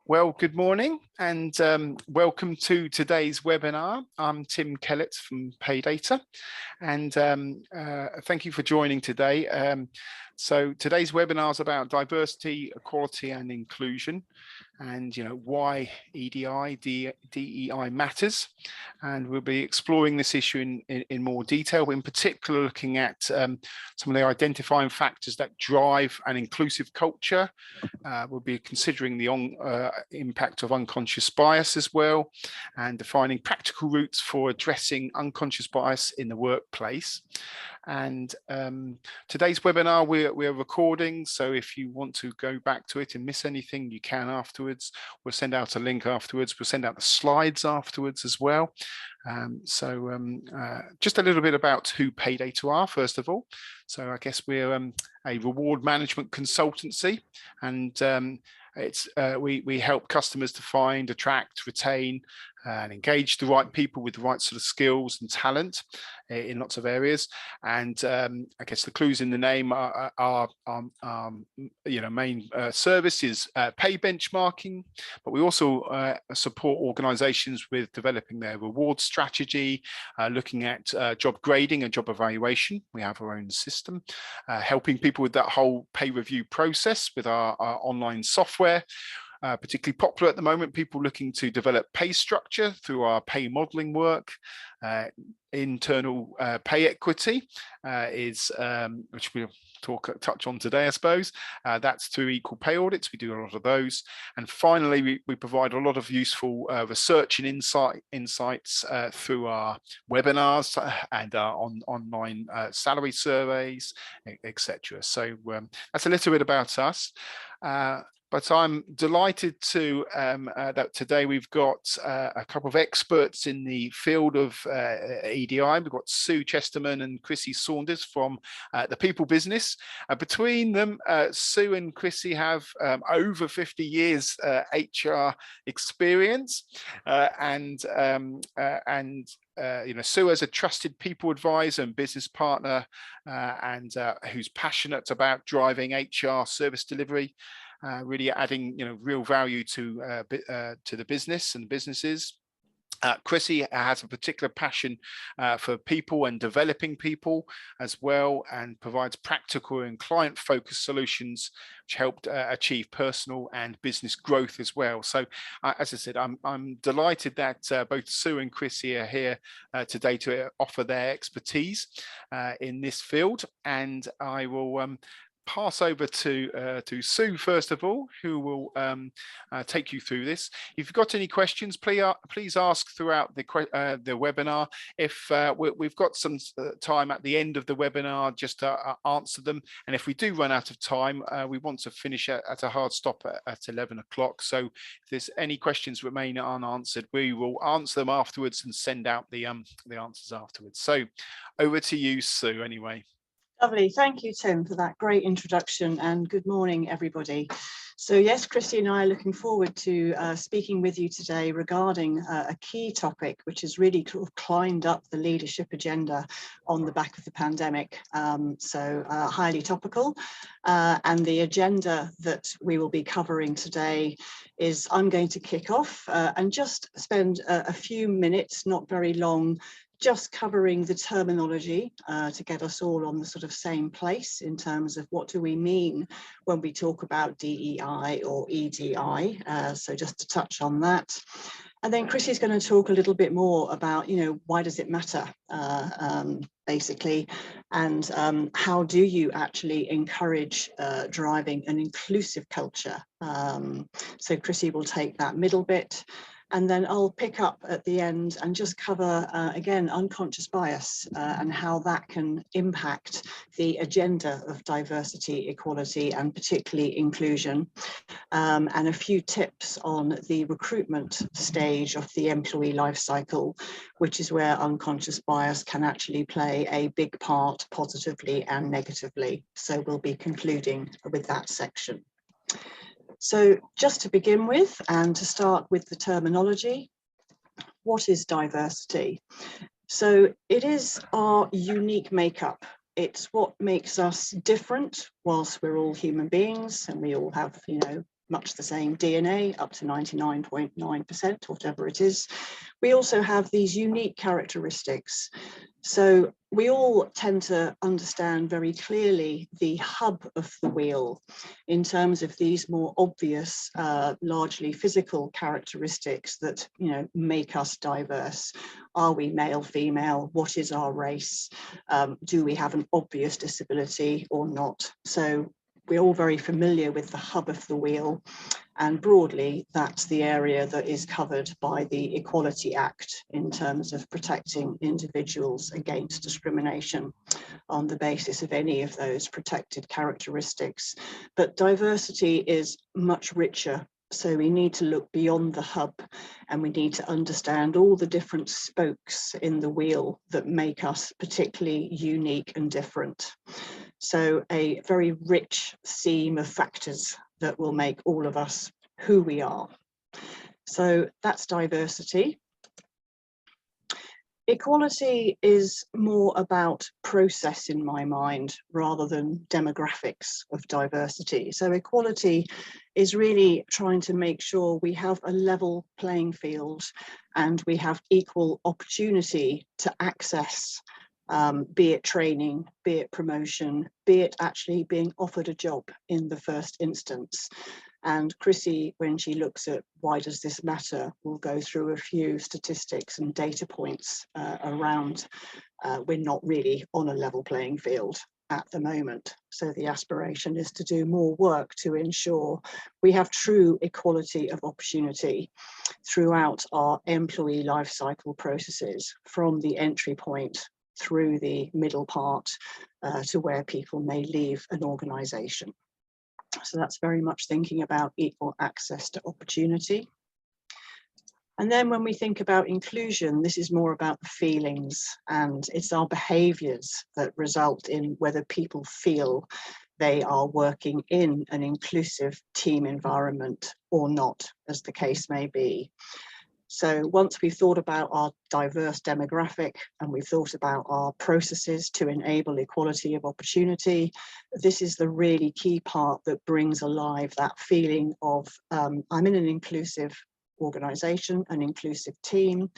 Well, good morning and welcome to today's webinar. I'm Tim Kellett from Paydata, and thank you for joining today. So today's webinar is about diversity, equality and inclusion, and why DEI matters, and we'll be exploring this issue in more detail, in particular looking at some of the identifying factors that drive an inclusive culture. We'll be considering the impact of unconscious bias as well, and defining practical routes for addressing unconscious bias in the workplace. And today's webinar we're recording, so if you want to go back to it and miss anything, you can afterwards. We'll send out a link afterwards. We'll send out the slides afterwards as well. Just a little bit about who Paydata are, first of all. So I guess we're a reward management consultancy, and we help customers to find, attract, retain, and engage the right people with the right sort of skills and talent in lots of areas. And I guess the clues in the name are main service is pay benchmarking, but we also support organizations with developing their reward strategy, looking at job grading and job evaluation. We have our own system, helping people with that whole pay review process with our online software. Particularly popular at the moment, people looking to develop pay structure through our pay modeling work. Internal pay equity is, which we'll touch on today, I suppose. That's through equal pay audits. We do a lot of those. And finally, we provide a lot of useful research and insights through our webinars and our online salary surveys, etc. So that's a little bit about us. But I'm delighted to that today we've got a couple of experts in the field of EDI. We've got Chesterman and Chrissie Saunders from the People Business. Between them, Sue and Chrissie have over 50 years HR experience, and Sue as a trusted people advisor and business partner, and who's passionate about driving HR service delivery. Really adding, real value to the business and businesses. Chrissie has a particular passion for people and developing people as well, and provides practical and client-focused solutions which helped achieve personal and business growth as well. So, as I said, I'm delighted that both Sue and Chrissie are here today to offer their expertise in this field, and I will pass over to Sue first of all, who will take you through this. If you've got any questions, please ask throughout the webinar. If we've got some time at the end of the webinar just to answer them, and if we do run out of time, we want to finish at a hard stop at 11 o'clock. So if there's any questions remain unanswered, we will answer them afterwards and send out the answers afterwards. So over to you, Sue, anyway. Lovely. Thank you, Tim, for that great introduction, and good morning, everybody. So yes, Chrissie and I are looking forward to speaking with you today regarding a key topic which has really sort of climbed up the leadership agenda on the back of the pandemic. Highly topical. And the agenda that we will be covering today is, I'm going to kick off and just spend a few minutes, not very long, just covering the terminology to get us all on the sort of same place in terms of what do we mean when we talk about DEI or EDI. So just to touch on that. And then Chrissie's going to talk a little bit more about, why does it matter, basically, and how do you actually encourage driving an inclusive culture. So Chrissie will take that middle bit. And then I'll pick up at the end and just cover, again, unconscious bias and how that can impact the agenda of diversity, equality, and particularly inclusion. And a few tips on the recruitment stage of the employee life cycle, which is where unconscious bias can actually play a big part positively and negatively. So we'll be concluding with that section. So just to begin with, and to start with the terminology, what is diversity? So it is our unique makeup. It's what makes us different, whilst we're all human beings and we all have, much the same DNA, up to 99.9%, whatever it is. We also have these unique characteristics. So we all tend to understand very clearly the hub of the wheel in terms of these more obvious, largely physical characteristics that, you know, make us diverse. Are we male, female? What is our race? Do we have an obvious disability or not? So we're all very familiar with the hub of the wheel, and broadly that's the area that is covered by the Equality Act in terms of protecting individuals against discrimination on the basis of any of those protected characteristics. But diversity is much richer, so we need to look beyond the hub, and we need to understand all the different spokes in the wheel that make us particularly unique and different. So a very rich seam of factors that will make all of us who we are. So that's diversity. Equality is more about process in my mind rather than demographics of diversity. So equality is really trying to make sure we have a level playing field and we have equal opportunity to access be it training, be it promotion, be it actually being offered a job in the first instance. And Chrissie, when she looks at why does this matter, will go through a few statistics and data points around we're not really on a level playing field at the moment. So the aspiration is to do more work to ensure we have true equality of opportunity throughout our employee life cycle processes, from the entry point through the middle part to where people may leave an organisation. So that's very much thinking about equal access to opportunity. And then when we think about inclusion, this is more about the feelings, and it's our behaviours that result in whether people feel they are working in an inclusive team environment or not, as the case may be. So once we've thought about our diverse demographic and we've thought about our processes to enable equality of opportunity, this is the really key part that brings alive that feeling of I'm in an inclusive organisation, an inclusive team.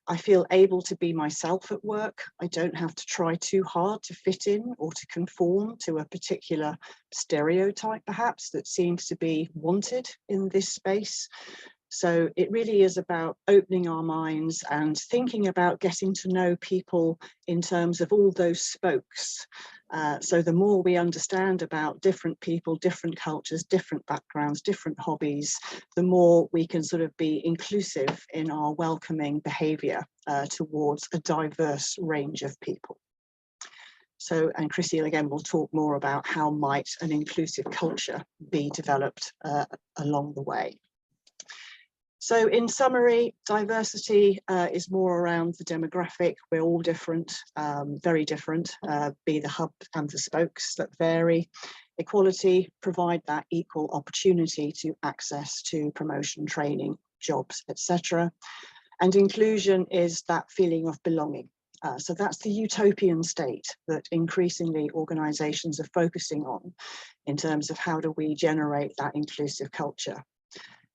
I feel able to be myself at work. I don't have to try too hard to fit in or to conform to a particular stereotype, perhaps, that seems to be wanted in this space. So it really is about opening our minds and thinking about getting to know people in terms of all those spokes. So the more we understand about different people, different cultures, different backgrounds, different hobbies, the more we can sort of be inclusive in our welcoming behaviour towards a diverse range of people. So, and Chrissie again will talk more about how might an inclusive culture be developed along the way. So in summary, diversity is more around the demographic. We're all different, very different, be the hub and the spokes that vary. Equality, provide that equal opportunity to access to promotion, training, jobs, etc. And inclusion is that feeling of belonging. So that's the utopian state that increasingly organisations are focusing on in terms of how do we generate that inclusive culture.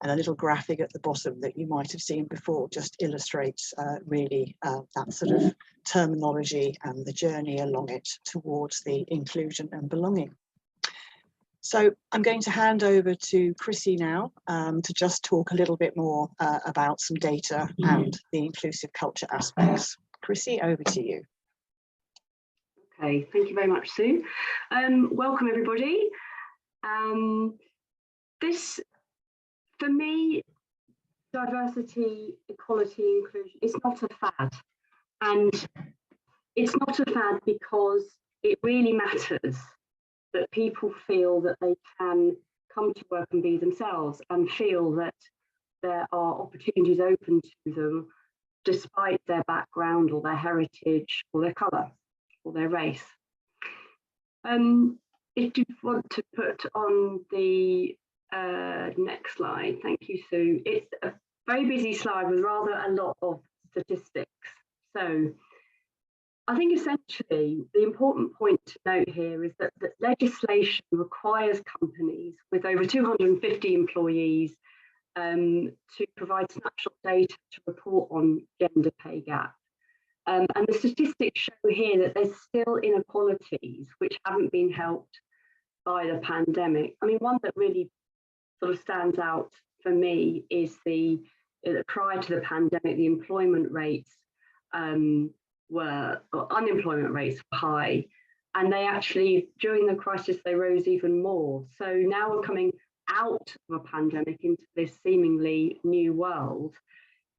And a little graphic at the bottom that you might have seen before just illustrates really that sort of terminology and the journey along it towards the inclusion and belonging. So I'm going to hand over to Chrissie now to just talk a little bit more about some data and the inclusive culture aspects. Chrissie, over to you. Okay, thank you very much, Sue. Welcome everybody. For me, diversity, equality, inclusion is not a fad. And it's not a fad because it really matters that people feel that they can come to work and be themselves and feel that there are opportunities open to them despite their background or their heritage or their colour or their race. If you want to put on the next slide, thank you, Sue. It's a very busy slide with rather a lot of statistics. So I think essentially the important point to note here is that legislation requires companies with over 250 employees to provide snapshot data to report on gender pay gap. And the statistics show here that there's still inequalities which haven't been helped by the pandemic. I mean, one that really sort of stands out for me is prior to the pandemic, the employment rates unemployment rates were high, and they actually, during the crisis, they rose even more. So now we're coming out of a pandemic into this seemingly new world.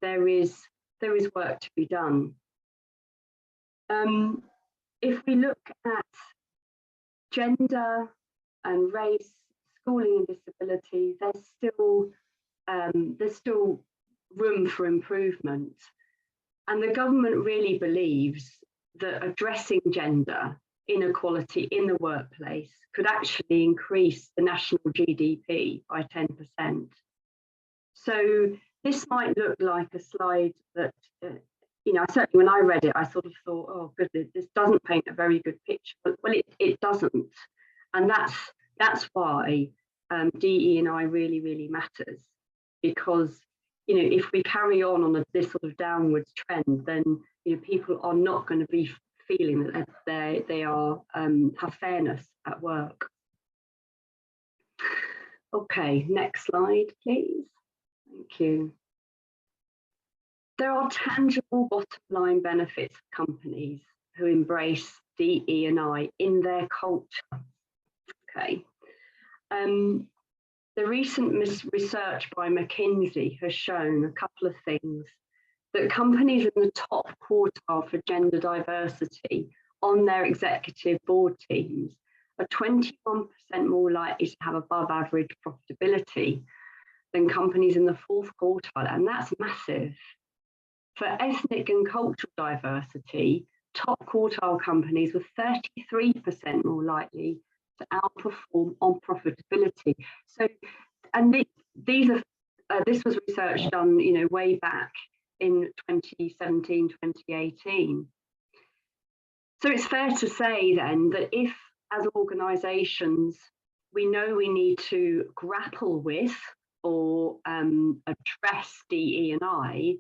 There is work to be done. If we look at gender and race, schooling and disability, there's still room for improvement. And the government really believes that addressing gender inequality in the workplace could actually increase the national GDP by 10%. So this might look like a slide that, certainly when I read it, I sort of thought, oh goodness, this doesn't paint a very good picture. But, well, it doesn't. And that's why DE&I really, really matters, because if we carry on this sort of downwards trend, then people are not going to be feeling that they are have fairness at work. Okay, next slide, please. Thank you. There are tangible bottom line benefits for companies who embrace DE&I in their culture. Okay. The recent research by McKinsey has shown a couple of things: that companies in the top quartile for gender diversity on their executive board teams are 21% more likely to have above average profitability than companies in the fourth quartile, and that's massive. For ethnic and cultural diversity, top quartile companies were 33% more likely to outperform on profitability. So, and this was research done, way back in 2017, 2018. So it's fair to say then that if, as organisations, we know we need to grapple with or address DE&I,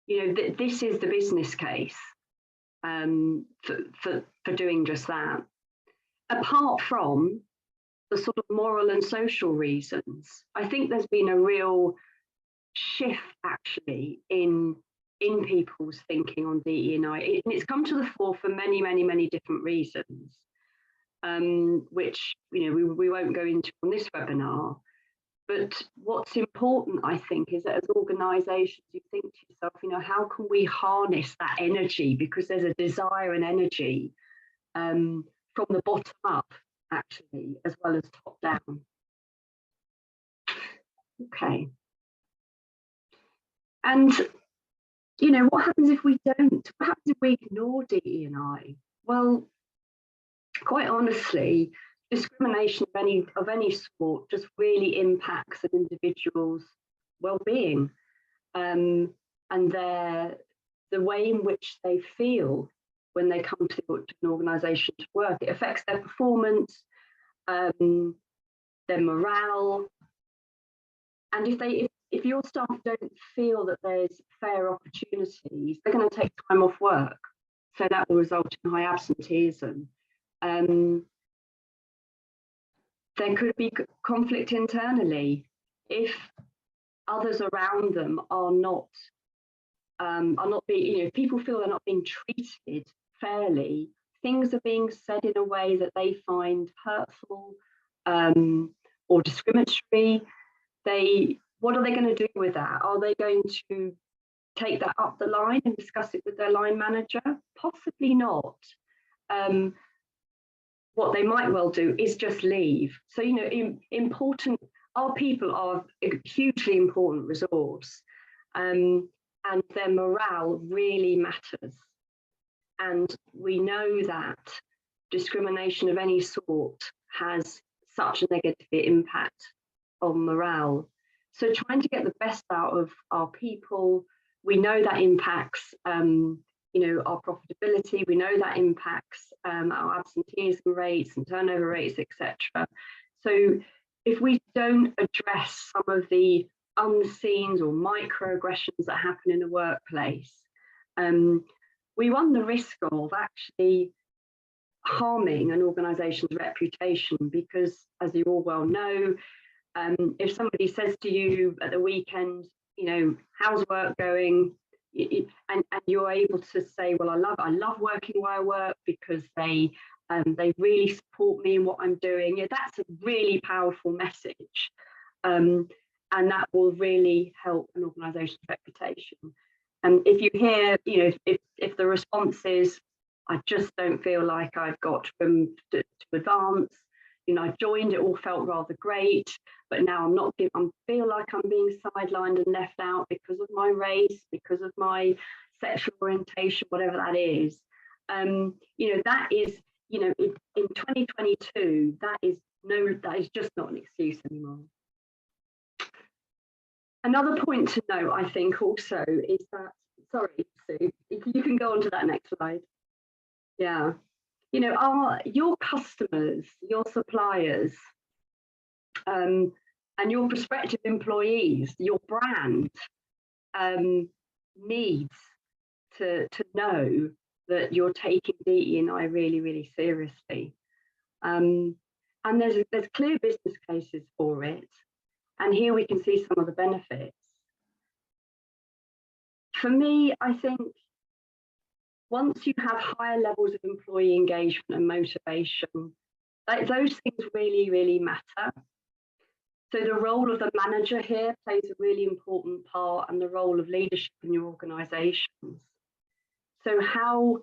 this is the business case for doing just that. Apart from the sort of moral and social reasons, I think there's been a real shift actually in people's thinking on DE&I, and it's come to the fore for many, many, many different reasons, which we won't go into on this webinar. But what's important, I think, is that as organisations, you think to yourself, how can we harness that energy? Because there's a desire and energy from the bottom up, actually, as well as top down. Okay. And, what happens if we don't? What happens if we ignore DE&I? Well, quite honestly, discrimination of any sort just really impacts an individual's well-being and the way in which they feel when they come to an organisation to work. It affects their performance, their morale, and if your staff don't feel that there's fair opportunities, they're going to take time off work. So that will result in high absenteeism. There could be conflict internally if others around them are not being, if people feel they're not being treated fairly, things are being said in a way that they find hurtful or discriminatory. What are they going to do with that? Are they going to take that up the line and discuss it with their line manager? Possibly not. What they might well do is just leave. So, our people are a hugely important resource, and their morale really matters. And we know that discrimination of any sort has such a negative impact on morale. So trying to get the best out of our people, we know that impacts our profitability. We know that impacts our absenteeism rates and turnover rates, etc. So if we don't address some of the unseen or microaggressions that happen in the workplace, we run the risk of actually harming an organisation's reputation, because, as you all well know, if somebody says to you at the weekend, how's work going, and you're able to say, well, I love working where I work because they really support me in what I'm doing. That's a really powerful message, and that will really help an organisation's reputation. And if you hear, if the response is, I just don't feel like I've got room to advance, I joined, it all felt rather great, but now I feel like I'm being sidelined and left out because of my race, because of my sexual orientation, whatever that is. That is, in 2022, that is just not an excuse anymore. Another point to note, I think, also is that, sorry, Sue, you can go on to that next slide. Yeah. Your customers, your suppliers, and your prospective employees, your brand needs to know that you're taking DE&I really, really seriously. And there's clear business cases for it. And here we can see some of the benefits. For me, I think once you have higher levels of employee engagement and motivation, those things really, really matter. So the role of the manager here plays a really important part, and the role of leadership in your organisations. So how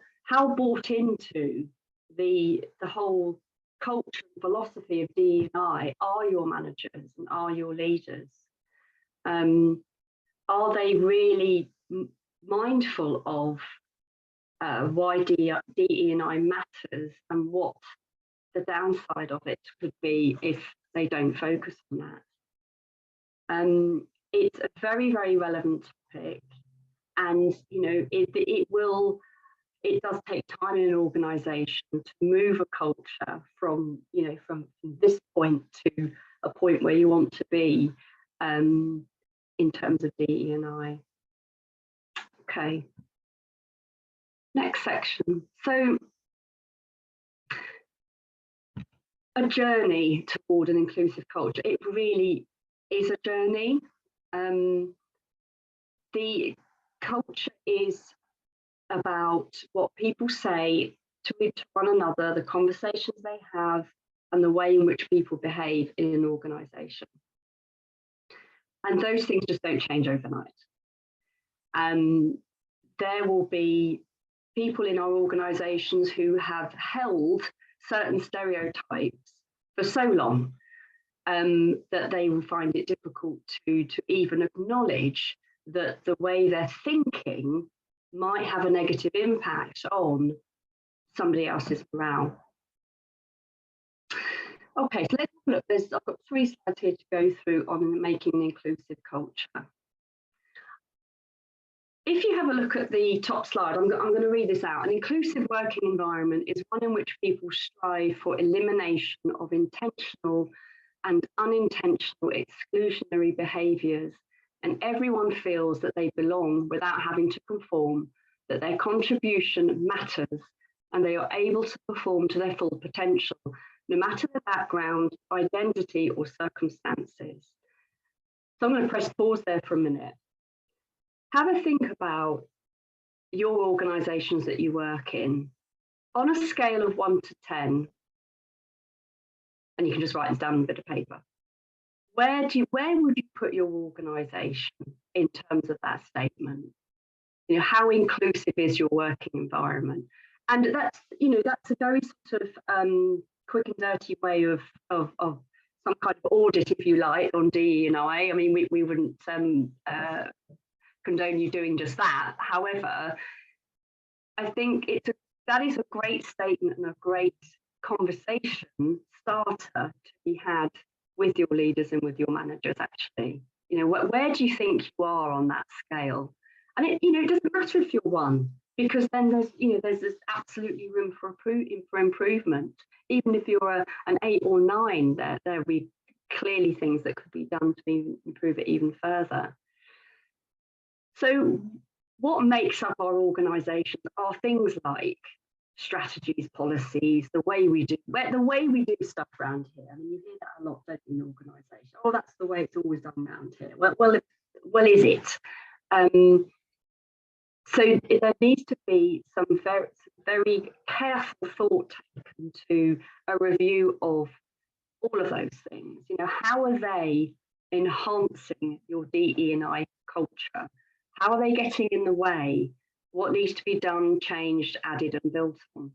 bought into the whole culture and philosophy of DE&I are your managers and are your leaders? Are they really mindful of why DE&I matters and what the downside of it could be if they don't focus on that? It's a very, very relevant topic, and it does take time in an organisation to move a culture from this point to a point where you want to be in terms of DE&I. Okay. Next section. So, a journey toward an inclusive culture. It really is a journey. The culture is about what people say to one another, the conversations they have, and the way in which people behave in an organisation. And those things just don't change overnight. There will be people in our organisations who have held certain stereotypes for so long that they will find it difficult to even acknowledge that the way they're thinking might have a negative impact on somebody else's morale. Okay, so let's look. I've got 3 slides here to go through on making an inclusive culture. If you have a look at the top slide, I'm going to read this out. An inclusive working environment is one in which people strive for elimination of intentional and unintentional exclusionary behaviours, and everyone feels that they belong without having to conform, that their contribution matters, and they are able to perform to their full potential, no matter their background, identity, or circumstances. So I'm going to press pause there for a minute. Have a think about your organisations that you work in. On a scale of 1 to 10, and you can just write this down on a bit of paper, where would you put your organisation in terms of that statement? How inclusive is your working environment? And that's a very sort of quick and dirty way of some kind of audit, if you like, on DE&I. I mean, we wouldn't condone you doing just that. However, I think that is a great statement and a great conversation starter to be had with your leaders and with your managers, actually. Where do you think you are on that scale? And it doesn't matter if you're 1 because then there's this absolutely room for improvement. Even if you're an 8 or 9, there will be clearly things that could be done to improve it even further. So what makes up our organisations are things like strategies, policies, the way we do stuff around here. I mean, you hear that a lot, don't you, in organisations? Oh, that's the way it's always done around here. Well, is it? So there needs to be some very careful thought taken to a review of all of those things. How are they enhancing your DE&I culture? How are they getting in the way? What needs to be done, changed, added, and built on?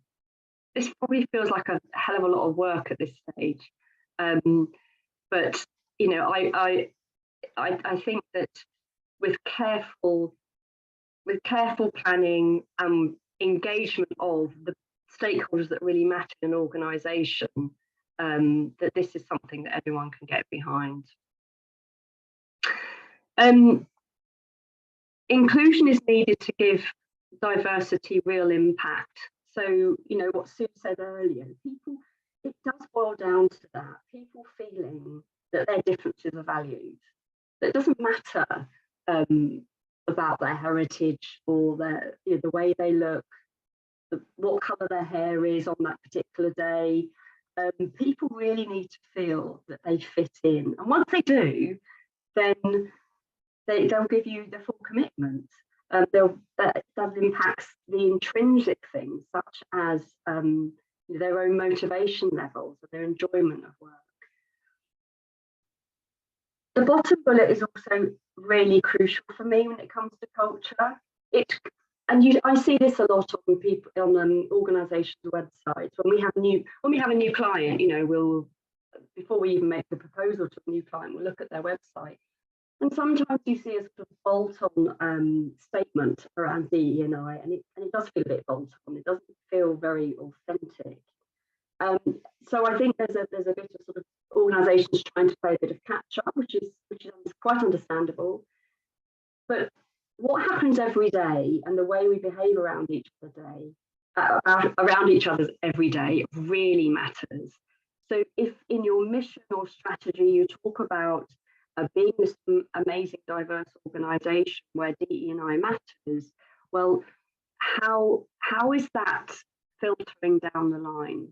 This probably feels like a hell of a lot of work at this stage, but I think that with careful planning and engagement of the stakeholders that really matter in an organisation, that this is something that everyone can get behind. Inclusion is needed to give diversity real impact. So, what Sue said earlier, it does boil down to that, people feeling that their differences are valued. That it doesn't matter about their heritage or the way they look, what colour their hair is on that particular day. People really need to feel that they fit in. And once they do, then they'll give you the full commitment. That impacts the intrinsic things, such as their own motivation levels, or their enjoyment of work. The bottom bullet is also really crucial for me when it comes to culture. I see this a lot on organisations' websites. When we have a new client, before we even make the proposal to a new client, we'll look at their website. And sometimes you see a sort of bolt-on statement around DE&I, and it does feel a bit bolt-on. It doesn't feel very authentic. So I think there's a bit of sort of organisations trying to play a bit of catch-up, which is quite understandable. But what happens every day and the way we behave around each other every day really matters. So if in your mission or strategy you talk about being this amazing diverse organisation where DE&I matters, well, how is that filtering down the line?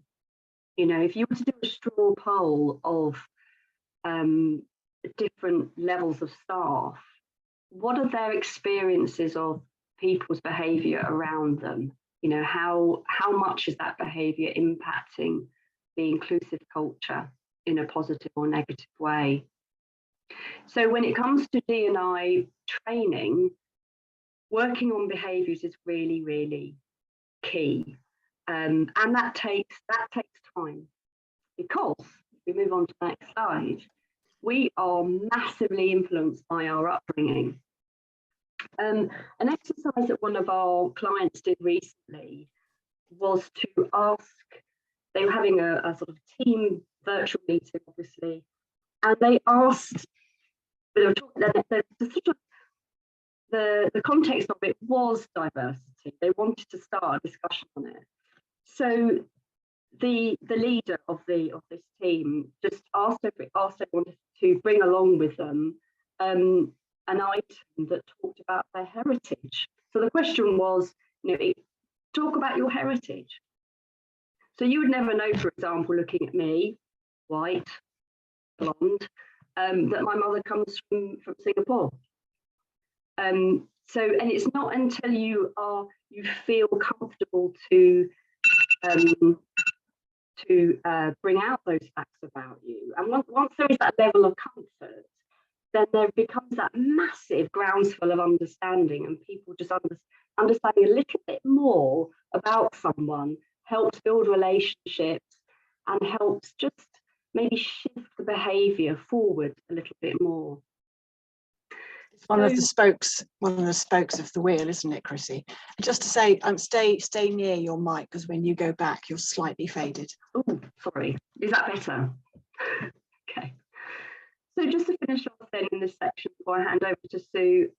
If you were to do a straw poll of different levels of staff, what are their experiences of people's behaviour around them? How much is that behaviour impacting the inclusive culture in a positive or negative way? So when it comes to D&I training, working on behaviours is really, really key. And that takes time, because if we move on to the next slide, we are massively influenced by our upbringing. An exercise that one of our clients did recently was to ask, they were having a sort of team virtual meeting, obviously, and they asked, the context of it was diversity. They wanted to start a discussion on it. So the leader of this team just asked everyone to bring along with them an item that talked about their heritage. So the question was, talk about your heritage. So you would never know, for example, looking at me, white, blonde, that my mother comes from Singapore. And it's not until you feel comfortable to bring out those facts about you, and once there is that level of comfort, then there becomes that massive groundswell of understanding, and people just understanding a little bit more about someone helps build relationships and helps just maybe shift the behaviour forward a little bit more. It's one of the spokes of the wheel, isn't it, Chrissie? Just to say, stay near your mic, because when you go back, you're slightly faded. Oh, sorry. Is that better? Okay. So just to finish off then in this section before I hand over to Sue,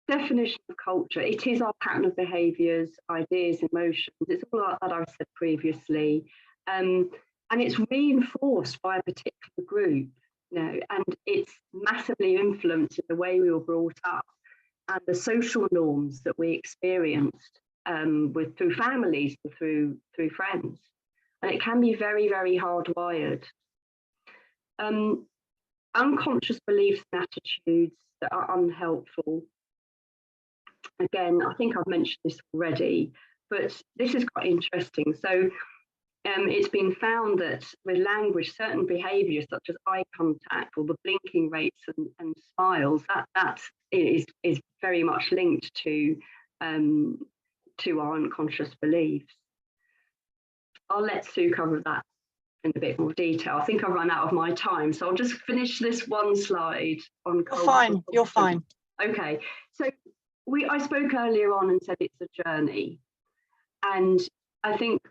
definition of culture, it is our pattern of behaviours, ideas, emotions. It's all that I've said previously. And it's reinforced by a particular group, you know, and it's massively influenced in the way we were brought up and the social norms that we experienced through families, through friends. And it can be very, very hardwired. Unconscious beliefs and attitudes that are unhelpful. Again, I think I've mentioned this already, but this is quite interesting. So it's been found that with language, certain behaviours such as eye contact or the blinking rates and smiles, that is very much linked to our unconscious beliefs. I'll let Sue cover that in a bit more detail. I think I've run out of my time, so I'll just finish this one slide on culture. You're fine, you're fine. Okay, so I spoke earlier on and said it's a journey. And I think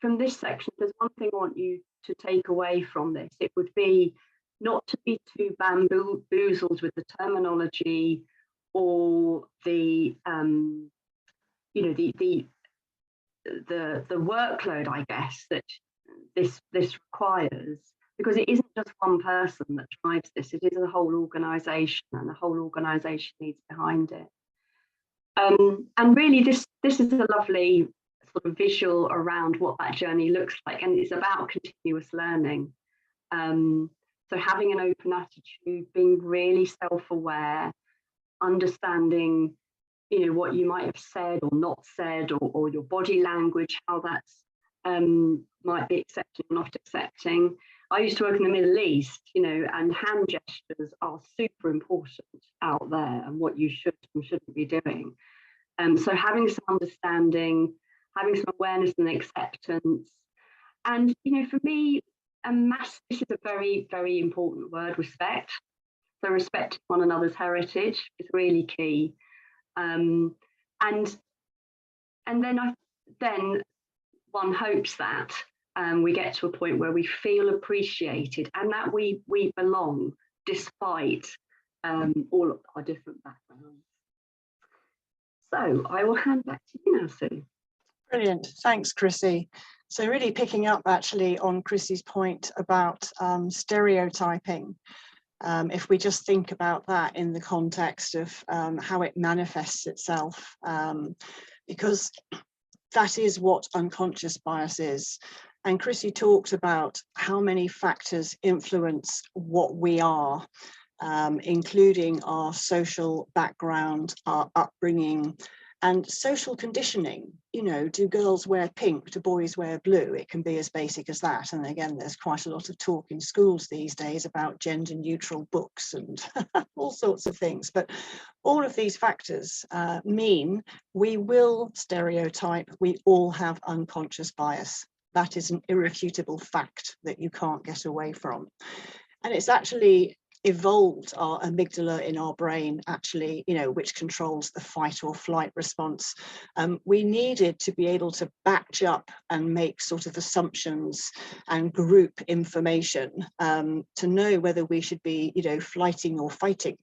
from this section, there's one thing I want you to take away from this. It would be not to be too bamboozled with the terminology or the workload, I guess, that this requires, because it isn't just one person that drives this, it is a whole organisation, and the whole organisation needs behind it. And really this is a lovely sort of visual around what that journey looks like, and it's about continuous learning. So having an open attitude, being really self-aware, understanding, you know, what you might have said or not said, or your body language, how that's might be accepting or not accepting. I used to work in the Middle East, you know, and hand gestures are super important out there, and what you should and shouldn't be doing. So having some understanding, having some awareness and acceptance. And, you know, for me, this is a very, very important word, respect. So respecting one another's heritage is really key. And then one hopes that we get to a point where we feel appreciated and that we belong despite all of our different backgrounds. So I will hand back to you now, Sue. Brilliant, thanks, Chrissie. So really picking up actually on Chrissie's point about stereotyping. If we just think about that in the context of how it manifests itself, because that is what unconscious bias is. And Chrissie talked about how many factors influence what we are, including our social background, our upbringing, and social conditioning. You know, do girls wear pink? Do boys wear blue? It can be as basic as that. And again, there's quite a lot of talk in schools these days about gender neutral books and all sorts of things. But all of these factors mean we will stereotype. We all have unconscious bias. That is an irrefutable fact that you can't get away from. And it's actually evolved our amygdala in our brain, actually, you know, which controls the fight or flight response. We needed to be able to batch up and make sort of assumptions and group information to know whether we should be, you know, flighting or fighting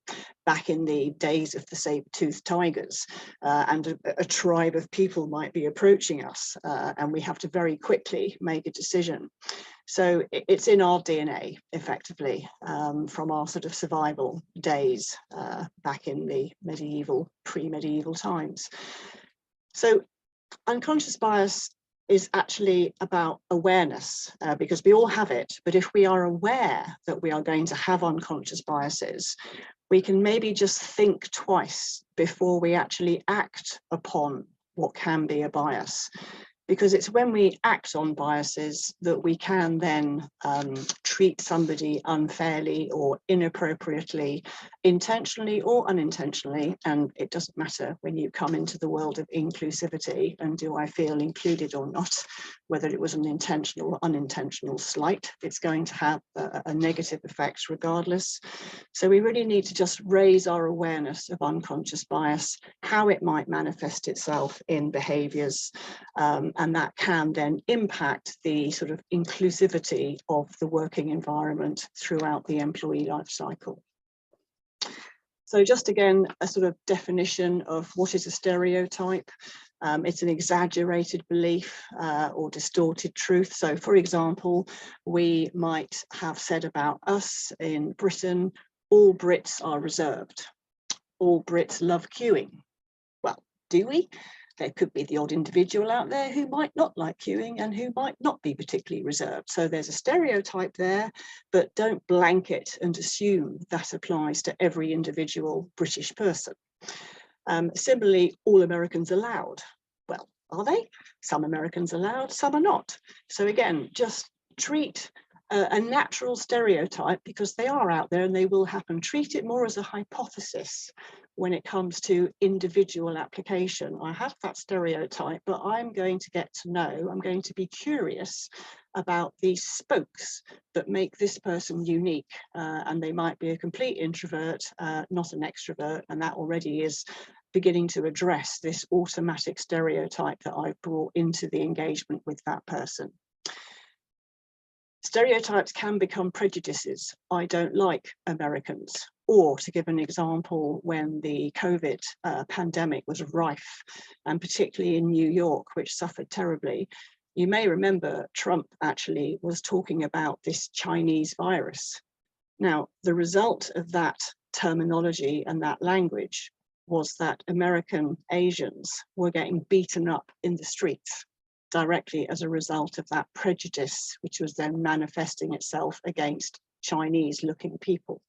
back in the days of the saber-toothed tigers, and a tribe of people might be approaching us, and we have to very quickly make a decision. So it's in our DNA, effectively, from our sort of survival days back in the medieval, pre-medieval times. So unconscious bias is actually about awareness, because we all have it. But if we are aware that we are going to have unconscious biases, we can maybe just think twice before we actually act upon what can be a bias. Because it's when we act on biases that we can then treat somebody unfairly or inappropriately, intentionally or unintentionally. And it doesn't matter when you come into the world of inclusivity and do I feel included or not, whether it was an intentional or unintentional slight, it's going to have a negative effect regardless. So we really need to just raise our awareness of unconscious bias, how it might manifest itself in behaviours, and that can then impact the sort of inclusivity of the working environment throughout the employee life cycle. So just again, a sort of definition of what is a stereotype. It's an exaggerated belief or distorted truth. So for example, we might have said about us in Britain, all Brits are reserved. All Brits love queuing. Well, do we? There could be the odd individual out there who might not like queuing and who might not be particularly reserved. So there's a stereotype there, but don't blanket and assume that applies to every individual British person. Similarly, all Americans are loud. Well, are they? Some Americans are loud, some are not. So again, just treat a natural stereotype, because they are out there and they will happen. Treat it more as a hypothesis when it comes to individual application. I have that stereotype, but I'm going to get to know, I'm going to be curious about these spokes that make this person unique. And they might be a complete introvert, not an extrovert, and that already is beginning to address this automatic stereotype that I've brought into the engagement with that person. Stereotypes can become prejudices. I don't like Americans. Or to give an example, when the COVID pandemic was rife, and particularly in New York, which suffered terribly, you may remember Trump actually was talking about this Chinese virus. Now, the result of that terminology and that language was that American Asians were getting beaten up in the streets directly as a result of that prejudice, which was then manifesting itself against Chinese-looking people,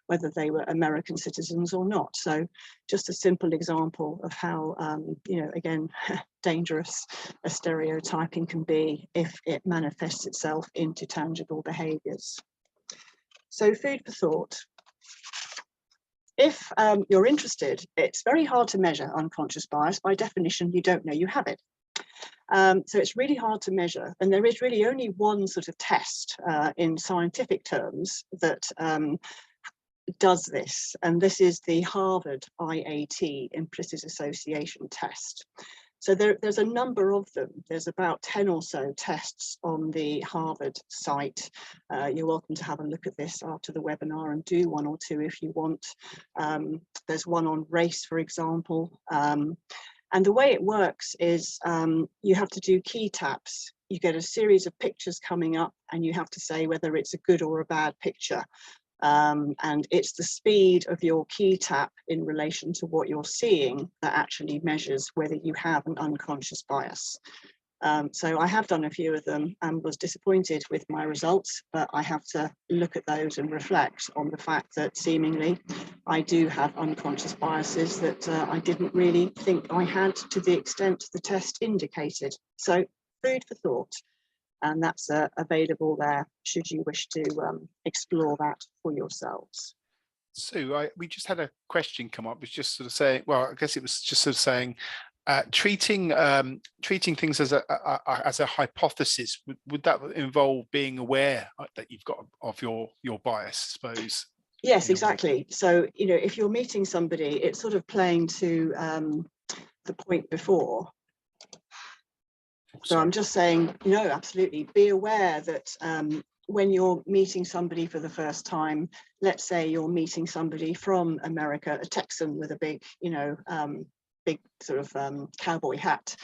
whether they were American citizens or not. So just a simple example of how, you know, again, dangerous a stereotyping can be if it manifests itself into tangible behaviours. So food for thought. If you're interested, it's very hard to measure unconscious bias. By definition, you don't know you have it. So it's really hard to measure, and there is really only one sort of test in scientific terms that does this, and this is the Harvard IAT, Implicit Association Test. So there's a number of them. There's about 10 or so tests on the Harvard site. You're welcome to have a look at this after the webinar and do one or two if you want. There's one on race, for example. And the way it works is you have to do key taps. You get a series of pictures coming up and you have to say whether it's a good or a bad picture. And it's the speed of your key tap in relation to what you're seeing that actually measures whether you have an unconscious bias. So I have done a few of them and was disappointed with my results, but I have to look at those and reflect on the fact that seemingly I do have unconscious biases that I didn't really think I had to the extent the test indicated. So food for thought, and that's available there should you wish to explore that for yourselves. So we just had a question come up. It's just sort of saying, well, I guess it was just sort of saying, treating things as a hypothesis, would that involve being aware that you've got of your bias, I suppose? Yes, exactly. So, you know, if you're meeting somebody, it's sort of playing to the point before. So I'm just saying, no, absolutely. Be aware that when you're meeting somebody for the first time, let's say you're meeting somebody from America, a Texan with a big, you know, big sort of cowboy hat,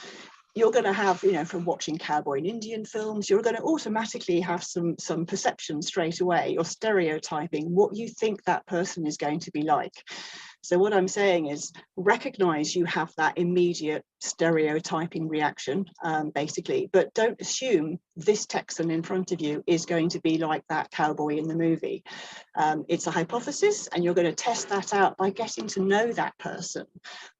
you're going to have, you know, from watching cowboy and Indian films, you're going to automatically have some perception straight away. You're stereotyping what you think that person is going to be like. So what I'm saying is recognize you have that immediate stereotyping reaction, basically, but don't assume this Texan in front of you is going to be like that cowboy in the movie. It's a hypothesis, and you're going to test that out by getting to know that person.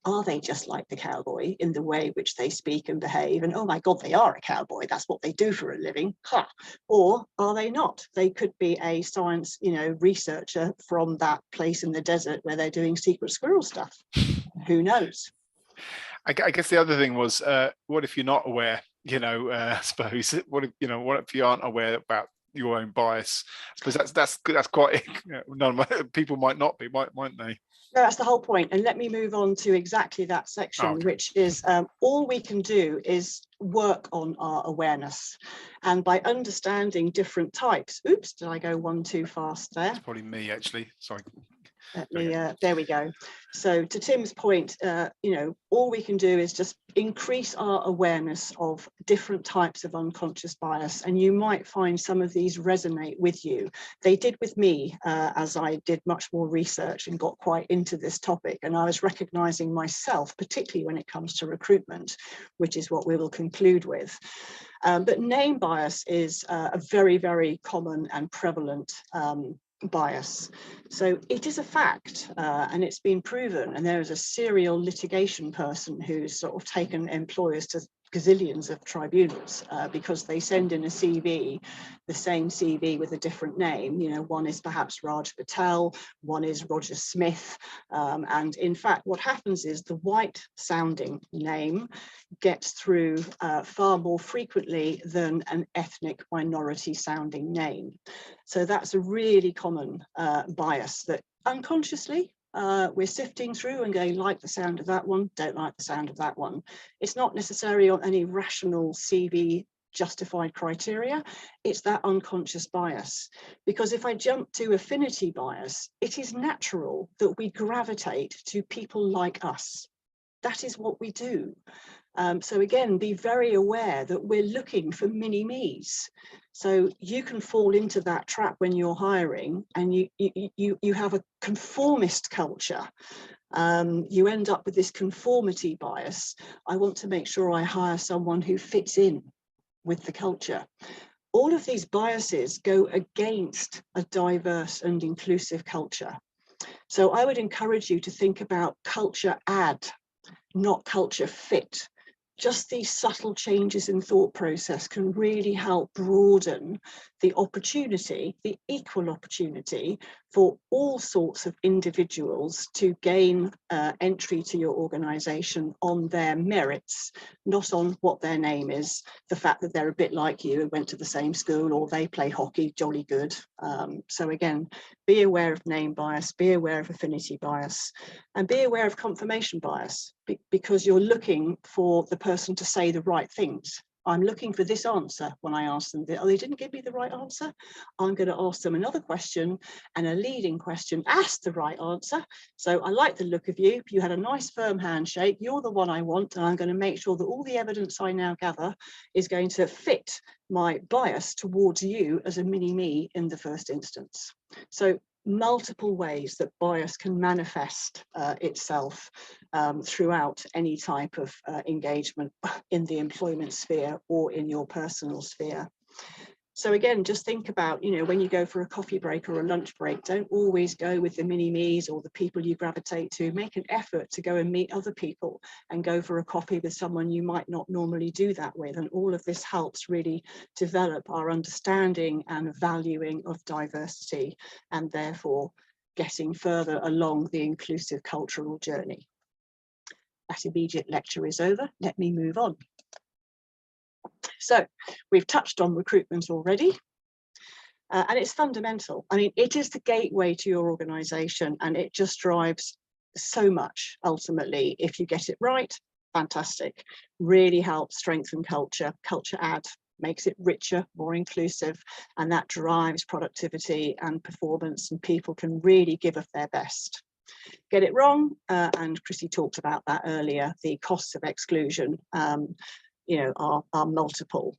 Are they just like the cowboy in the way which they speak and behave? And oh my God, they are a cowboy. That's what they do for a living. Ha! Or are they not? They could be a science, you know, researcher from that place in the desert where they're doing secret squirrel stuff. Who knows? I guess the other thing was, what if you're not aware? You know, I suppose. What if you aren't aware about your own bias? Because that's quite. People might not be, mightn't they? No, that's the whole point. And let me move on to exactly that section, which is all we can do is work on our awareness. And by understanding different types, oops, did I go one too fast there? It's probably me, actually. Sorry. There we go. So to Tim's point, you know, all we can do is just increase our awareness of different types of unconscious bias, and you might find some of these resonate with you. They did with me as I did much more research and got quite into this topic, and I was recognizing myself, particularly when it comes to recruitment, which is what we will conclude with. But name bias is a very, very common and prevalent bias. So it is a fact, and it's been proven, and there is a serial litigation person who's sort of taken employers to gazillions of tribunals because they send in a CV, the same CV with a different name. You know, one is perhaps Raj Patel, one is Roger Smith, and in fact what happens is the white sounding name gets through far more frequently than an ethnic minority sounding name. So that's a really common bias that unconsciously we're sifting through and going, like the sound of that one, don't like the sound of that one. It's not necessarily on any rational CV justified criteria, it's that unconscious bias. Because if I jump to affinity bias, it is natural that we gravitate to people like us. That is what we do. So again, be very aware that we're looking for mini-me's. So you can fall into that trap when you're hiring, and you have a conformist culture. You end up with this conformity bias. I want to make sure I hire someone who fits in with the culture. All of these biases go against a diverse and inclusive culture. So I would encourage you to think about culture add, not culture fit. Just these subtle changes in thought process can really help broaden the opportunity, the equal opportunity for all sorts of individuals to gain entry to your organisation on their merits, not on what their name is, the fact that they're a bit like you and went to the same school, or they play hockey, jolly good. So again, be aware of name bias, be aware of affinity bias, and be aware of confirmation bias, because you're looking for the person to say the right things. I'm looking for this answer when I ask them, oh, they didn't give me the right answer. I'm going to ask them another question, and a leading question, ask the right answer. So I like the look of you. You had a nice firm handshake. You're the one I want, and I'm going to make sure that all the evidence I now gather is going to fit my bias towards you as a mini-me in the first instance. So multiple ways that bias can manifest itself throughout any type of engagement in the employment sphere or in your personal sphere. So again, just think about, you know, when you go for a coffee break or a lunch break, don't always go with the mini-me's or the people you gravitate to. Make an effort to go and meet other people and go for a coffee with someone you might not normally do that with. And all of this helps really develop our understanding and valuing of diversity, and therefore getting further along the inclusive cultural journey. That immediate lecture is over. Let me move on. So we've touched on recruitment already, and it's fundamental. I mean, it is the gateway to your organisation, and it just drives so much ultimately. If you get it right, fantastic. Really helps strengthen culture. Culture add makes it richer, more inclusive, and that drives productivity and performance, and people can really give of their best. Get it wrong, and Chrissie talked about that earlier, the costs of exclusion you know, are multiple.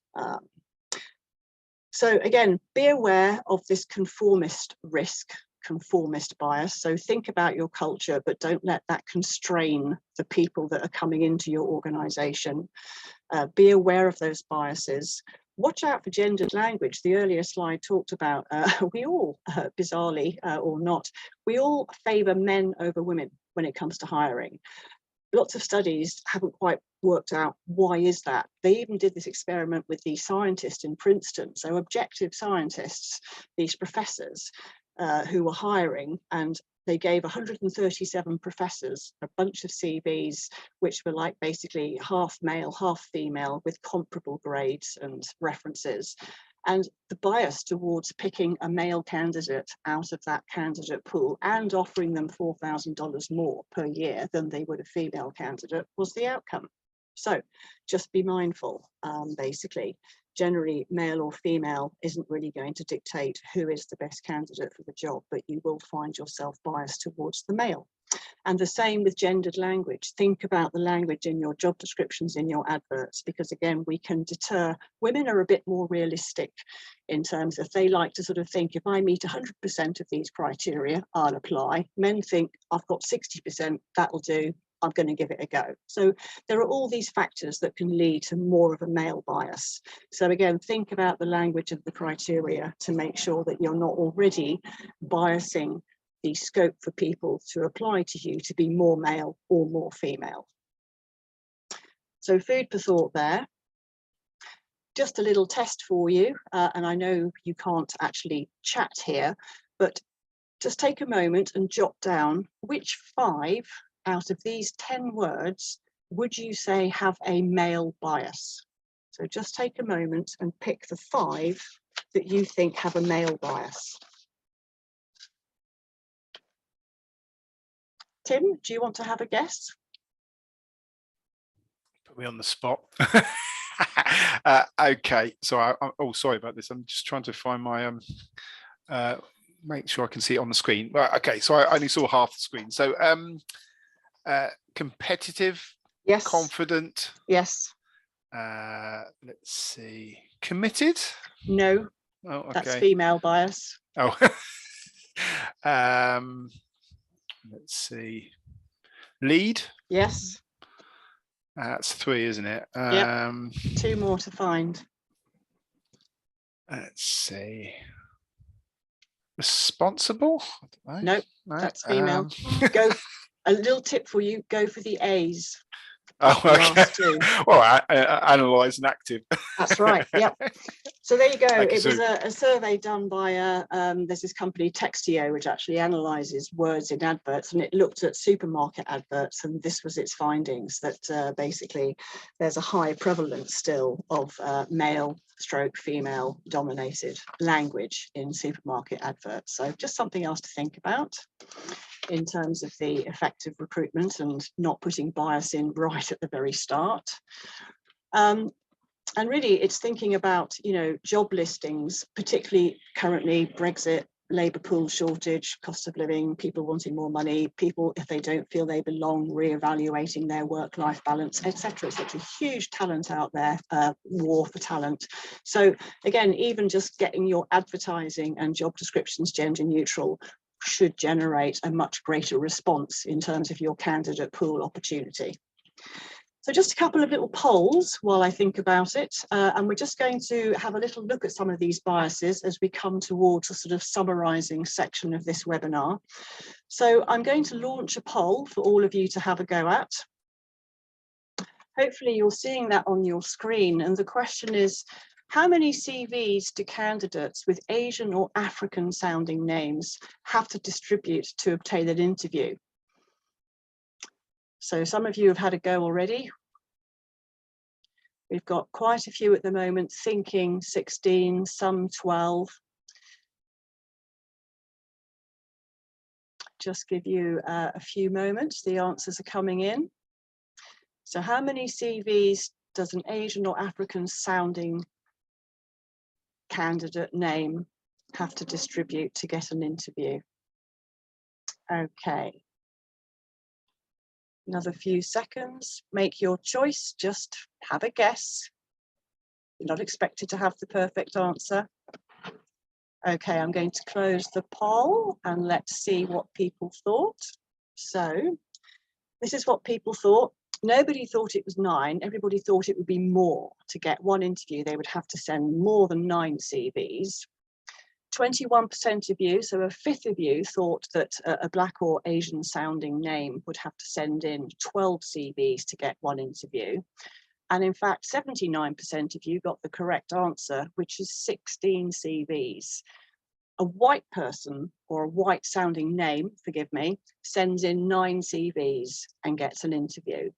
So again, be aware of this conformist risk, conformist bias. So think about your culture, but don't let that constrain the people that are coming into your organisation. Be aware of those biases. Watch out for gendered language. The earlier slide talked about, we all, bizarrely or not, we all favour men over women when it comes to hiring. Lots of studies haven't quite worked out why is that. They even did this experiment with the scientists in Princeton, so objective scientists, these professors who were hiring, and they gave 137 professors a bunch of CVs which were like basically half male, half female with comparable grades and references. And the bias towards picking a male candidate out of that candidate pool and offering them $4,000 more per year than they would a female candidate was the outcome. So just be mindful, basically. Generally, male or female isn't really going to dictate who is the best candidate for the job, but you will find yourself biased towards the male. And the same with gendered language. Think about the language in your job descriptions, in your adverts, because again, we can deter. Women are a bit more realistic in terms of they like to sort of think, if I meet 100% of these criteria, I'll apply. Men think, I've got 60%, that'll do, I'm going to give it a go. So there are all these factors that can lead to more of a male bias. So again, think about the language of the criteria to make sure that you're not already biasing the scope for people to apply to you to be more male or more female. So food for thought there. Just a little test for you, and I know you can't actually chat here, but just take a moment and jot down which 5 out of these 10 words would you say have a male bias? So just take a moment and pick the 5 that you think have a male bias. Tim, do you want to have a guess? Put me on the spot. Okay, so oh, sorry about this. I'm just trying to find my make sure I can see it on the screen. Right, okay, so I only saw half the screen. So competitive, yes. Confident, yes. Let's see, committed. No, oh, okay. That's female bias. Oh. Let's see, lead. Yes. That's 3, isn't it? Yep. 2 more to find. Let's see, responsible. Nope, no, that's female. Go. A little tip for you: go for the A's. Oh, okay. Well, analyze and active. That's right. Yep. So there you go. It was a survey done by there's this company Textio, which actually analyzes words in adverts, and it looked at supermarket adverts, and this was its findings, that basically there's a high prevalence still of male/female dominated language in supermarket adverts. So just something else to think about in terms of the effective recruitment and not putting bias in right at the very start. And really, it's thinking about, you know, job listings, particularly currently Brexit, labour pool shortage, cost of living, people wanting more money, people, if they don't feel they belong, reevaluating their work-life balance, etc. It's such a huge talent out there, war for talent. So again, even just getting your advertising and job descriptions gender neutral should generate a much greater response in terms of your candidate pool opportunity. So just a couple of little polls while I think about it, and we're just going to have a little look at some of these biases as we come towards a sort of summarising section of this webinar. So I'm going to launch a poll for all of you to have a go at. Hopefully you're seeing that on your screen, and the question is, how many CVs do candidates with Asian or African sounding names have to distribute to obtain an interview? So some of you have had a go already. We've got quite a few at the moment, thinking 16, some 12. Just give you a few moments, the answers are coming in. So how many CVs does an Asian or African sounding candidate name have to distribute to get an interview? Okay. Another few seconds, make your choice, just have a guess. You're not expected to have the perfect answer. Okay, I'm going to close the poll and let's see what people thought. So this is what people thought. Nobody thought it was 9. Everybody thought it would be more. To get one interview, they would have to send more than 9 CVs. 21% of you, so a fifth of you, thought that a Black or Asian sounding name would have to send in 12 CVs to get one interview. And in fact, 79% of you got the correct answer, which is 16 CVs. A white person, or a white sounding name, forgive me, sends in 9 CVs and gets an interview.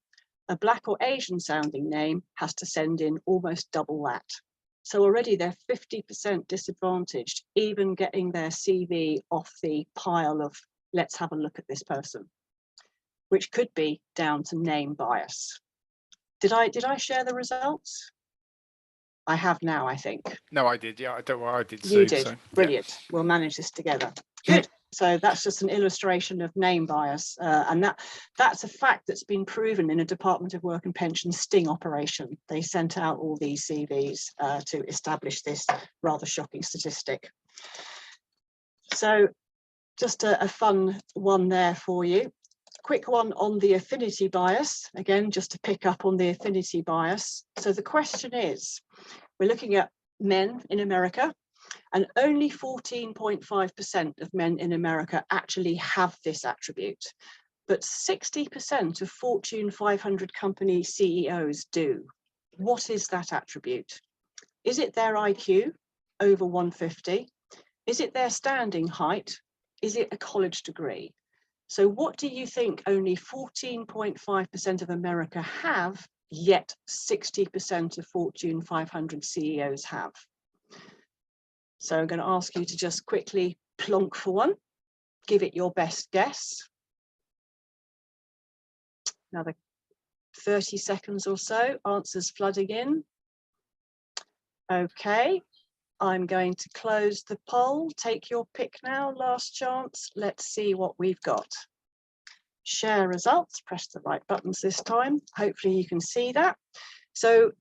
A Black or Asian sounding name has to send in almost double that. So already they're 50% disadvantaged, even getting their CV off the pile of, let's have a look at this person, which could be down to name bias. Did I share the results? I have now, I think. No, I did. Yeah, I don't know what I did. You did. So, Brilliant. Yeah. We'll manage this together. Good. So that's just an illustration of name bias. And that's a fact that's been proven in a Department of Work and Pension sting operation. They sent out all these CVs to establish this rather shocking statistic. So just a fun one there for you. Quick one on the affinity bias, again, just to pick up on the affinity bias. So the question is, we're looking at men in America, and only 14.5% of men in America actually have this attribute, but 60% of Fortune 500 company CEOs do. What is that attribute? Is it their IQ over 150? Is it their standing height? Is it a college degree? So what do you think only 14.5% of America have, yet 60% of Fortune 500 CEOs have? So I'm going to ask you to just quickly plonk for one, give it your best guess. Another 30 seconds or so, answers flooding in. Okay, I'm going to close the poll. Take your pick now, last chance. Let's see what we've got. Share results, press the right buttons this time. Hopefully you can see that. So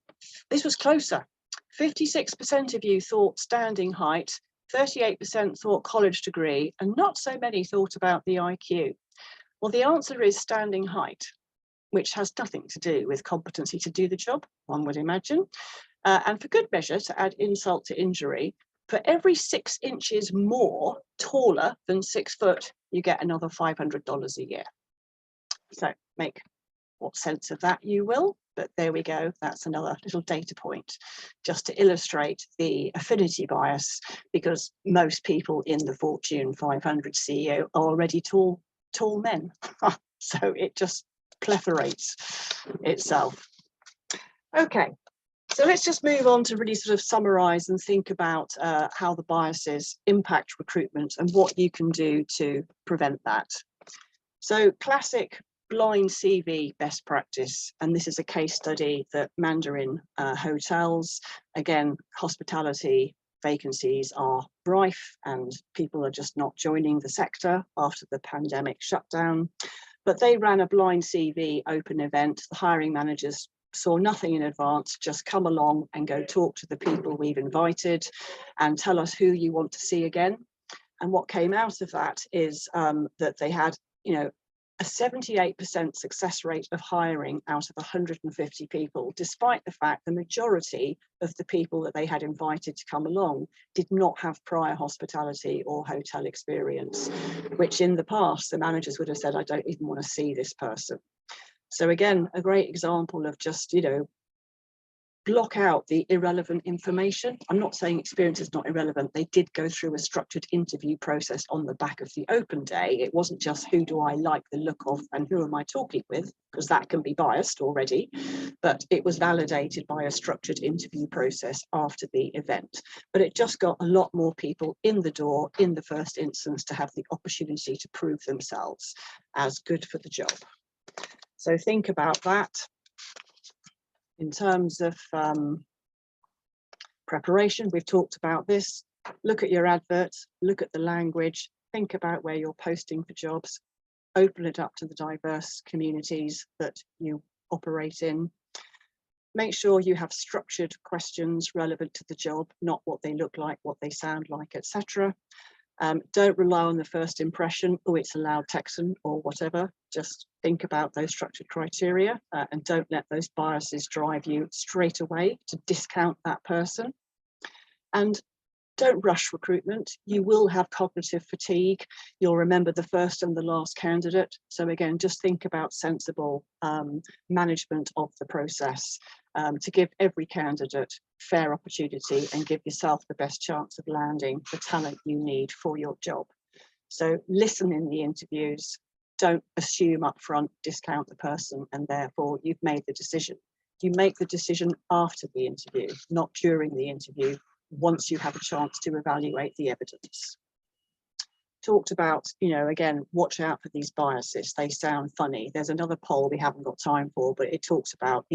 this was closer. 56% of you thought standing height, 38% thought college degree, and not so many thought about the IQ. Well, the answer is standing height, which has nothing to do with competency to do the job, one would imagine. And for good measure, to add insult to injury, for every 6 inches more taller than 6 foot, you get another $500 a year. So make what sense of that you will, but there we go. That's another little data point just to illustrate the affinity bias, because most people in the Fortune 500 CEO are already tall men. So it just proliferates itself. Okay. So let's just move on to really sort of summarize and think about how the biases impact recruitment and what you can do to prevent that. So classic blind CV best practice, and this is a case study that Mandarin hotels, again, hospitality vacancies are rife and people are just not joining the sector after the pandemic shutdown. But they ran a blind CV open event. The hiring managers saw nothing in advance, just come along and go talk to the people we've invited and tell us who you want to see again. And what came out of that is that they had, a 78% success rate of hiring out of 150 people, despite the fact the majority of the people that they had invited to come along did not have prior hospitality or hotel experience, which in the past the managers would have said, I don't even want to see this person. So again, a great example of just, block out the irrelevant information. I'm not saying experience is not irrelevant. They did go through a structured interview process on the back of the open day. It wasn't just who do I like the look of and who am I talking with, because that can be biased already, but it was validated by a structured interview process after the event. But it just got a lot more people in the door in the first instance to have the opportunity to prove themselves as good for the job. So think about that. In terms of preparation, we've talked about this. Look at your adverts, look at the language, think about where you're posting for jobs, open it up to the diverse communities that you operate in. Make sure you have structured questions relevant to the job, not what they look like, what they sound like, etc. Don't rely on the first impression, oh, it's a loud Texan or whatever. Just think about those structured criteria and don't let those biases drive you straight away to discount that person. And don't rush recruitment. You will have cognitive fatigue. You'll remember the first and the last candidate. So again, just think about sensible management of the process to give every candidate fair opportunity and give yourself the best chance of landing the talent you need for your job. So listen in the interviews. Don't assume upfront, discount the person, and therefore you've made the decision. You make the decision after the interview, not during the interview, once you have a chance to evaluate the evidence. Talked about, again, watch out for these biases. They sound funny. There's another poll we haven't got time for, but it talks about,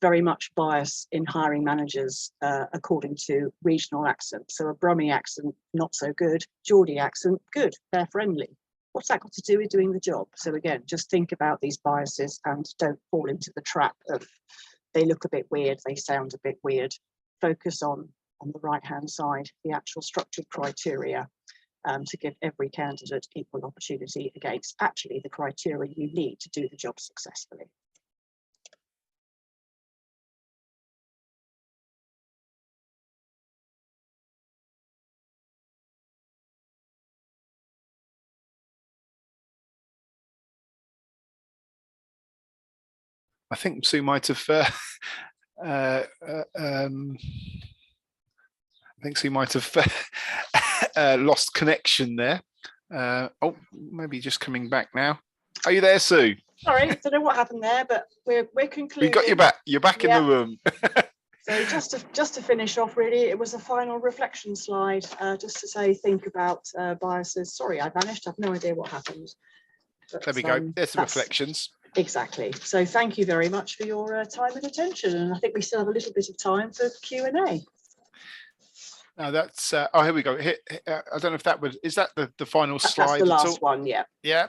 very much bias in hiring managers according to regional accent. So a Brummie accent, not so good. Geordie accent, good, they're friendly. What's that got to do with doing the job? So again, just think about these biases and don't fall into the trap of they look a bit weird, they sound a bit weird. Focus on the right-hand side, the actual structured criteria to give every candidate equal opportunity against actually the criteria you need to do the job successfully. I think Sue might have I think Sue might have lost connection there. Oh, maybe just coming back now. Are you there, Sue? Sorry, I don't know what happened there, but we're concluding. We got you back. You're back in the room. So just to finish off, really, it was a final reflection slide, just to say, think about biases. Sorry, I vanished. I've no idea what happened. But, there we go. There's the reflections. Exactly. So thank you very much for your time and attention. And I think we still have a little bit of time for Q&A. Now that's oh, here we go. I don't know if that was, is that the final slide? That's the last one, yeah. Yeah.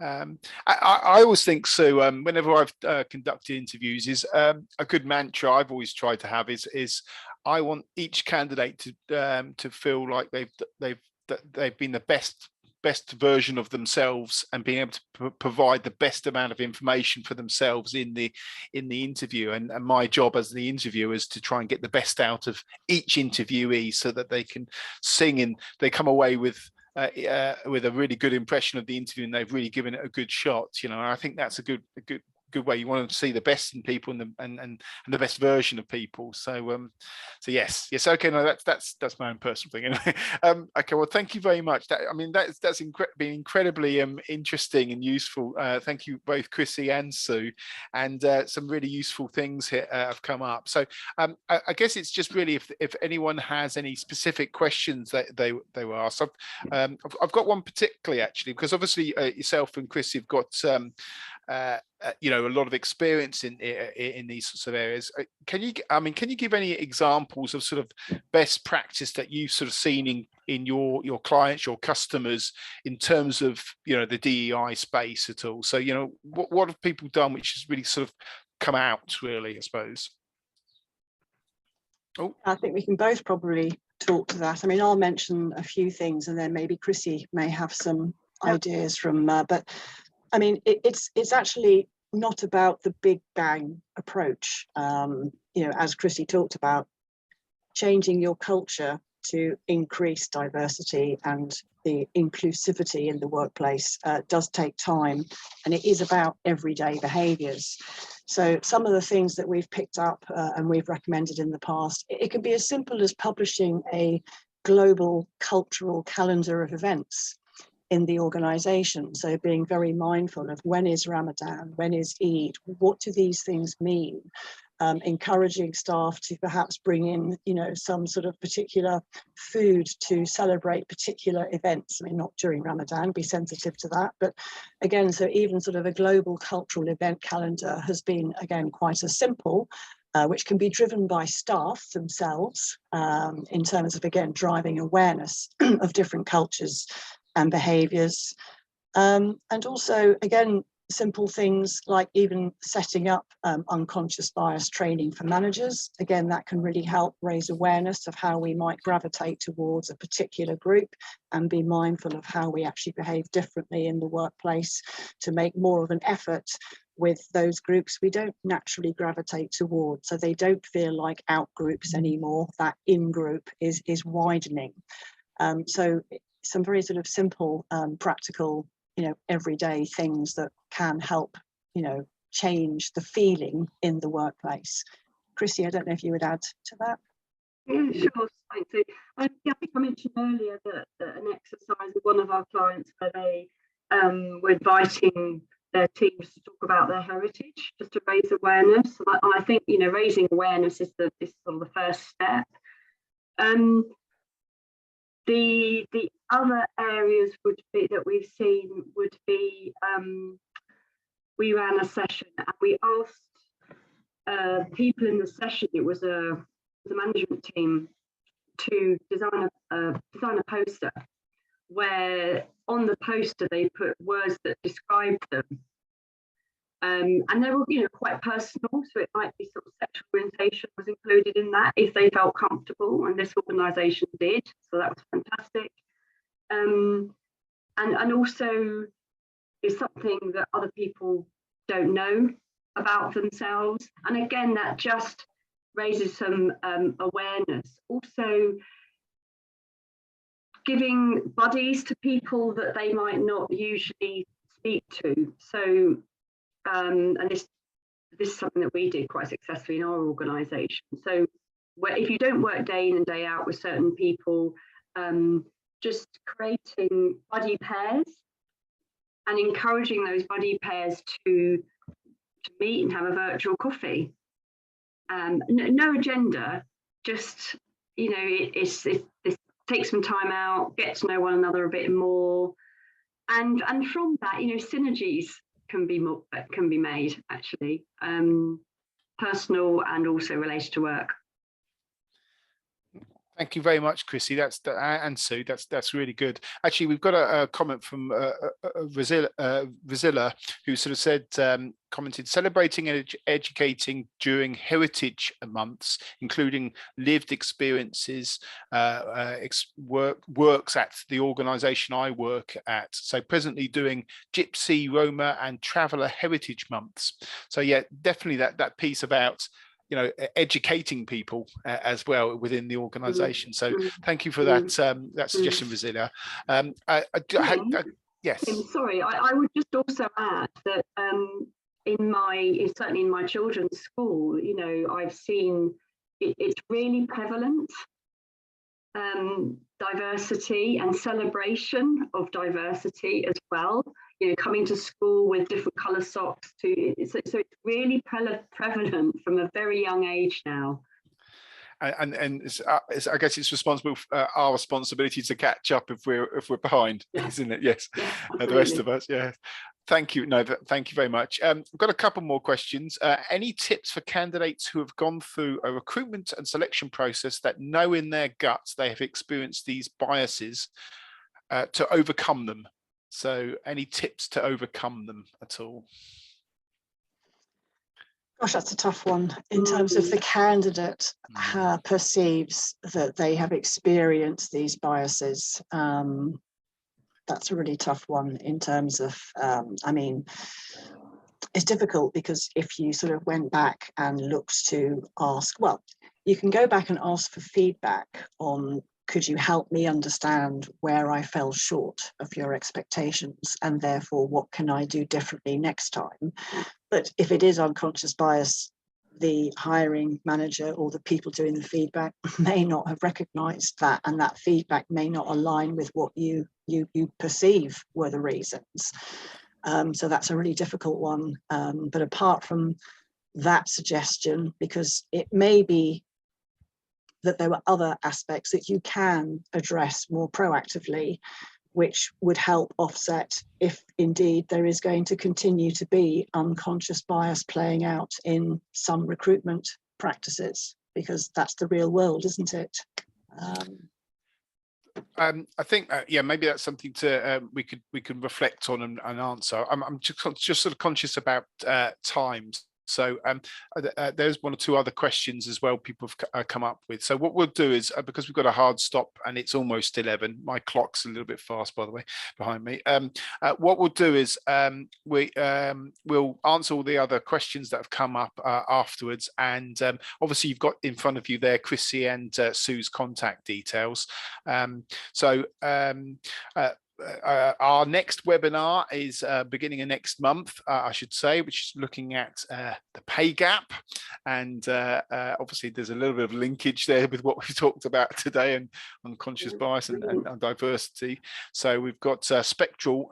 I always think, Sue, whenever I've conducted interviews, is a good mantra I've always tried to have is I want each candidate to feel like they've been the best version of themselves and being able to provide the best amount of information for themselves in the interview. And my job as the interviewer is to try and get the best out of each interviewee so that they can sing and they come away with a really good impression of the interview and they've really given it a good shot. You know, I think that's a good way. You want to see the best in people and the best version of people. So yes, okay, no, that's my own personal thing anyway. Okay, well, thank you very much. That's been incredibly interesting and useful. Thank you both, Chrissie and Sue, and some really useful things here have come up. So I guess it's just really if anyone has any specific questions that they were asked. I've got one particularly, actually, because obviously yourself and Chrissie have got you know, a lot of experience in these sorts of areas. Can you give any examples of sort of best practice that you've sort of seen in your clients, your customers, in terms of, you know, the DEI space at all? So, you know, what have people done which has really sort of come out, really, I suppose? Oh, I think we can both probably talk to that. I mean, I'll mention a few things and then maybe Chrissie may have some ideas from, but I mean, it's actually not about the big bang approach. You know, as Chrissie talked about, changing your culture to increase diversity and the inclusivity in the workplace does take time, and it is about everyday behaviours. So some of the things that we've picked up and we've recommended in the past, it can be as simple as publishing a global cultural calendar of events in the organisation. So being very mindful of when is Ramadan, when is Eid, what do these things mean? Encouraging staff to perhaps bring in, you know, some sort of particular food to celebrate particular events. I mean, not during Ramadan, be sensitive to that. But again, so even sort of a global cultural event calendar has been, again, quite a simple, which can be driven by staff themselves in terms of, again, driving awareness of different cultures and behaviours, and also, again, simple things like even setting up unconscious bias training for managers. Again, that can really help raise awareness of how we might gravitate towards a particular group and be mindful of how we actually behave differently in the workplace to make more of an effort with those groups we don't naturally gravitate towards, so they don't feel like out groups anymore. That in group is widening. So some very sort of simple, practical, you know, everyday things that can help, you know, change the feeling in the workplace. Chrissie, I don't know if you would add to that. Yeah, sure. Thanks. So, I think I mentioned earlier that an exercise with one of our clients where they were inviting their teams to talk about their heritage, just to raise awareness. And I think, you know, raising awareness is sort of the first step. The other areas would be that we've seen would be we ran a session and we asked people in the session, it was a management team, to design a poster where on the poster they put words that described them, and they were, quite personal. So it might be sort of sexual orientation was included in that if they felt comfortable, and this organisation did. So that was fantastic. And also is something that other people don't know about themselves. And again, that just raises some awareness. Also, giving buddies to people that they might not usually speak to. So, and this is something that we did quite successfully in our organisation. So, if you don't work day in and day out with certain people, just creating buddy pairs and encouraging those buddy pairs to meet and have a virtual coffee. No agenda, just, it take some time out, get to know one another a bit more, and from that, synergies can be made, actually, personal and also related to work. Thank you very much, Chrissie. And Sue. That's really good. Actually, we've got a comment from Rizilla, who sort of said, commented, celebrating and educating during heritage months, including lived experiences, works at the organisation I work at. So presently doing Gypsy, Roma, and Traveller Heritage months. So yeah, definitely that piece about educating people as well within the organisation. So thank you for that suggestion, Rizilla. Yes. Sorry, I would just also add that certainly in my children's school, I've seen it's really prevalent. Diversity and celebration of diversity as well. Coming to school with different colour socks so it's really prevalent from a very young age now. And I guess it's our responsibility to catch up if we're behind, isn't it? Yes, the rest of us. Yeah. Thank you. No, thank you very much. I've got a couple more questions. Any tips for candidates who have gone through a recruitment and selection process that know in their guts they have experienced these biases to overcome them? So any tips to overcome them at all? Gosh, that's a tough one. In terms of the candidate perceives that they have experienced these biases, that's a really tough one in terms of, it's difficult because if you sort of went back and looked to ask, well, you can go back and ask for feedback on, could you help me understand where I fell short of your expectations, and therefore what can I do differently next time? But if it is unconscious bias, the hiring manager or the people doing the feedback may not have recognized that, and that feedback may not align with what you perceive were the reasons. So that's a really difficult one. But apart from that suggestion, because it may be that there were other aspects that you can address more proactively, which would help offset if indeed there is going to continue to be unconscious bias playing out in some recruitment practices, because that's the real world, isn't it? I think, maybe that's something to we can reflect on and answer. I'm just sort of conscious about times. So there's one or two other questions as well people have come up with. So what we'll do is, because we've got a hard stop and it's almost 11, my clock's a little bit fast, by the way, behind me. What we'll do is we'll answer all the other questions that have come up afterwards. And obviously you've got in front of you there Chrissie and Sue's contact details. Our next webinar is beginning of next month, I should say, which is looking at the pay gap. And obviously there's a little bit of linkage there with what we've talked about today, and unconscious bias and diversity. So we've got Spectral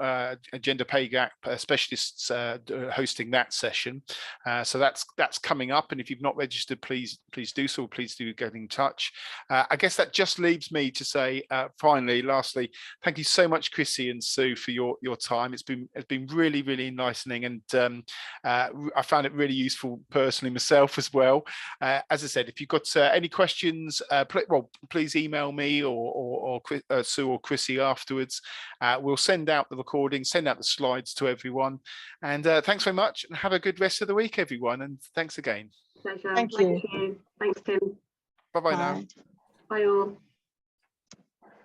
gender pay gap specialists hosting that session. So that's coming up. And if you've not registered, please do so. Please do get in touch. I guess that just leaves me to say, lastly, thank you so much, Chrissie, Chrissie and Sue for your time. It's been really, really enlightening, and I found it really useful personally myself as well. As I said, if you've got any questions, please email me or Sue or Chrissie afterwards. We'll send out the recording, send out the slides to everyone. And thanks very much, and have a good rest of the week, everyone. And thanks again. Pleasure. Thank you. Thanks, Tim. Bye-bye now. Bye all.